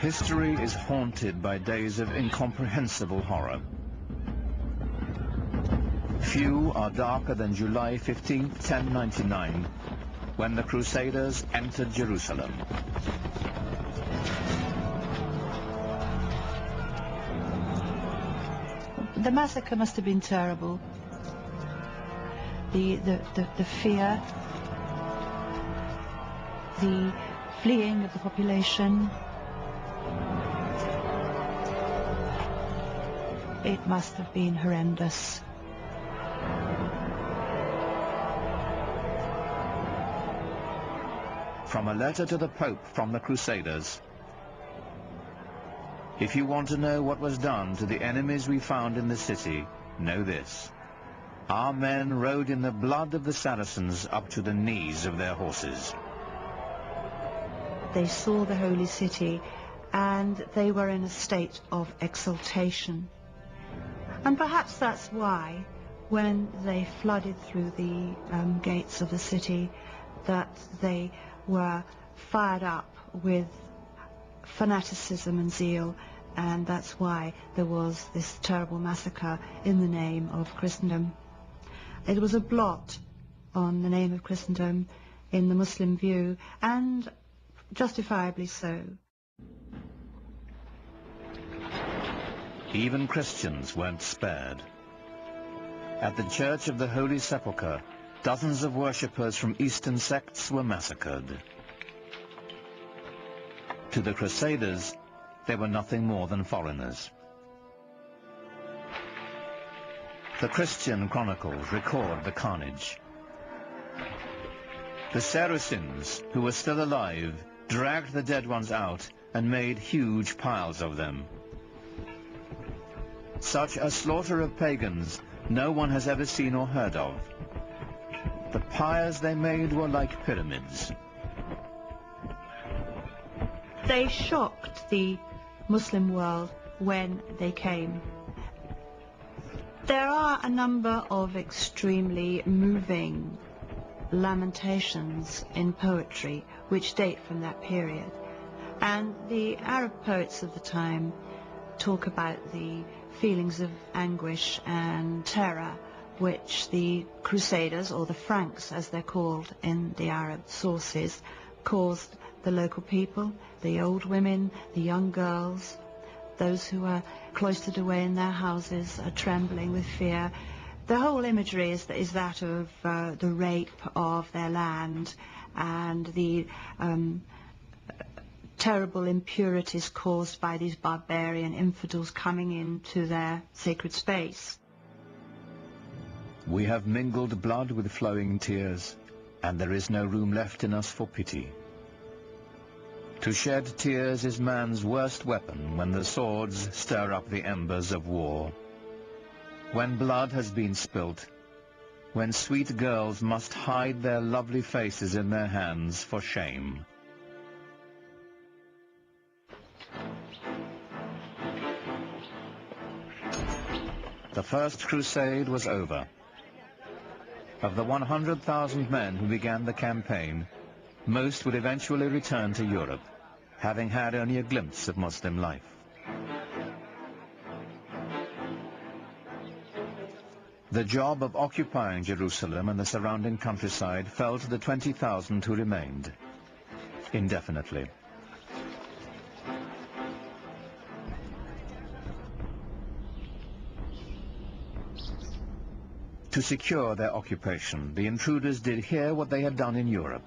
History is haunted by days of incomprehensible horror. Few are darker than July 15, 1099, when the Crusaders entered Jerusalem. The massacre must have been terrible. The fear, the fleeing of the population. It must have been horrendous. From a letter to the Pope from the Crusaders. If you want to know what was done to the enemies we found in the city, know this. Our men rode in the blood of the Saracens up to the knees of their horses. They saw the holy city and they were in a state of exultation. And perhaps that's why, when they flooded through the gates of the city, that they were fired up with fanaticism and zeal, and that's why there was this terrible massacre in the name of Christendom. It was a blot on the name of Christendom in the Muslim view, and justifiably so. Even Christians weren't spared. At the Church of the Holy Sepulchre, dozens of worshippers from Eastern sects were massacred. To the Crusaders, they were nothing more than foreigners. The Christian chronicles record the carnage. The Saracens, who were still alive, dragged the dead ones out and made huge piles of them. Such a slaughter of pagans no one has ever seen or heard of. The pyres they made were like pyramids. They shocked the Muslim world when they came. There are a number of extremely moving lamentations in poetry which date from that period. And the Arab poets of the time talk about the feelings of anguish and terror which the Crusaders, or the Franks as they're called in the Arab sources, caused the local people, the old women, the young girls, those who are cloistered away in their houses, are trembling with fear. The whole imagery is that of the rape of their land and the terrible impurities caused by these barbarian infidels coming into their sacred space. We have mingled blood with flowing tears, and there is no room left in us for pity. To shed tears is man's worst weapon when the swords stir up the embers of war. When blood has been spilt, when sweet girls must hide their lovely faces in their hands for shame. The First Crusade was over. Of the 100,000 men who began the campaign, most would eventually return to Europe, having had only a glimpse of Muslim life. The job of occupying Jerusalem and the surrounding countryside fell to the 20,000 who remained, indefinitely. To secure their occupation, the intruders did here what they had done in Europe.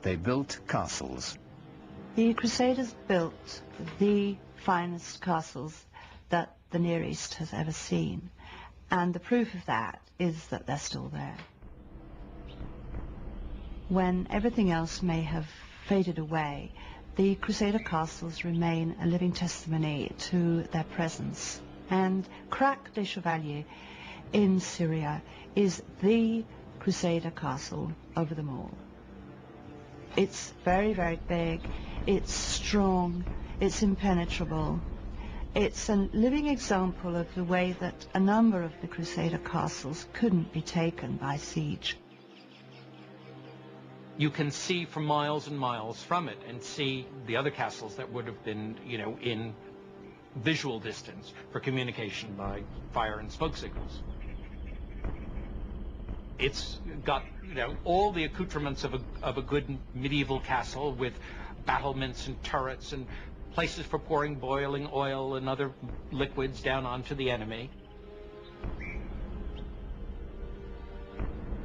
They built castles. The Crusaders built the finest castles that the Near East has ever seen, and the proof of that is that they're still there. When everything else may have faded away, the Crusader castles remain a living testimony to their presence. And Crac des Chevaliers in Syria is the Crusader castle over them all. It's very, very big, it's strong, it's impenetrable. It's a living example of the way that a number of the Crusader castles couldn't be taken by siege. you can see for miles and miles from it and see the other castles that would have been, you know, in visual distance for communication by fire and smoke signals. It's got, you know, all the accoutrements of a good medieval castle, with battlements and turrets and places for pouring boiling oil and other liquids down onto the enemy.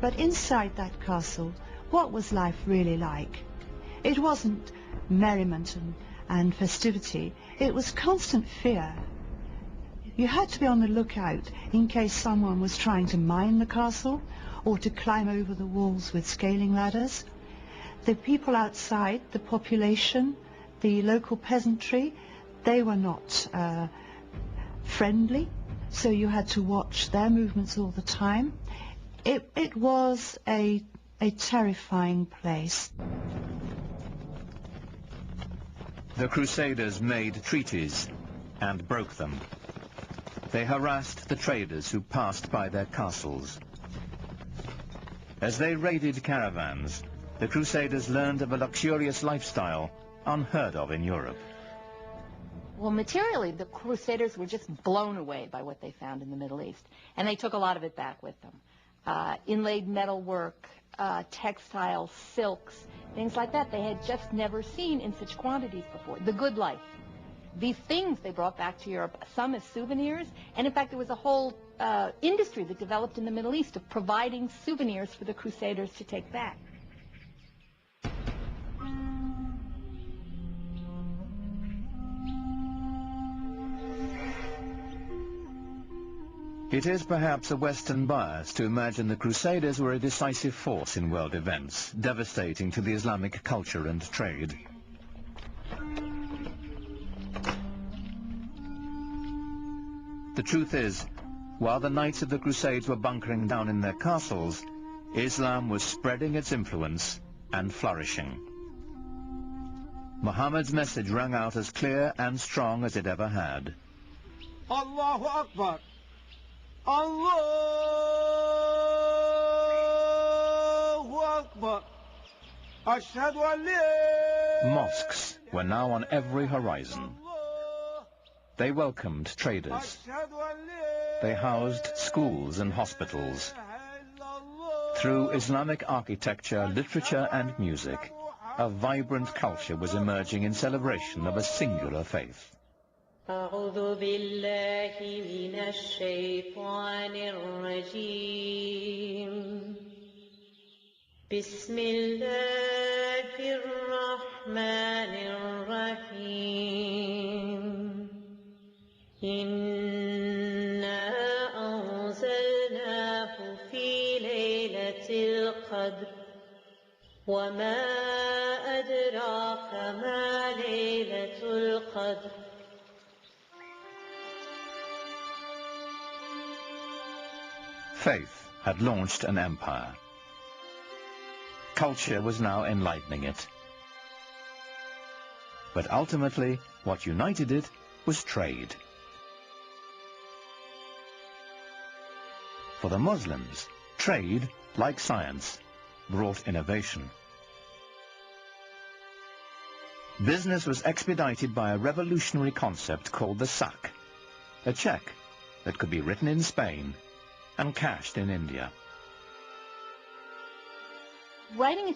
But inside that castle, what was life really like? It wasn't merriment and festivity. It was constant fear. You had to be on the lookout in case someone was trying to mine the castle or to climb over the walls with scaling ladders. The people outside, the population, the local peasantry, they were not friendly, so you had to watch their movements all the time. It was a terrifying place. The Crusaders made treaties and broke them. They harassed the traders who passed by their castles. As they raided caravans, the Crusaders learned of a luxurious lifestyle unheard of in Europe. Well, materially, the Crusaders were just blown away by what they found in the Middle East, and they took a lot of it back with them. Inlaid metalwork, textiles, silks, things like that they had just never seen in such quantities before. The good life. These things they brought back to Europe, some as souvenirs, and in fact there was a whole industry that developed in the Middle East of providing souvenirs for the Crusaders to take back. It is perhaps a Western bias to imagine the Crusaders were a decisive force in world events, devastating to the Islamic culture and trade. The truth is, while the Knights of the Crusades were bunkering down in their castles, Islam was spreading its influence and flourishing. Muhammad's message rang out as clear and strong as it ever had. Allahu Akbar! Allahu Akbar! Ashhadu an la... Mosques were now on every horizon. They welcomed traders. They housed schools and hospitals. Through Islamic architecture, literature and music, a vibrant culture was emerging in celebration of a singular faith. أعوذ بالله من الشيطان الرجيم بسم الله الرحمن الرحيم إنا أنزلناه في ليلة القدر وما أدراك ما ليلة القدر Faith had launched an empire. Culture was now enlightening it. But ultimately, what united it was trade. For the Muslims, trade, like science, brought innovation. Business was expedited by a revolutionary concept called the sack, a cheque that could be written in Spain and cashed in India. Writing a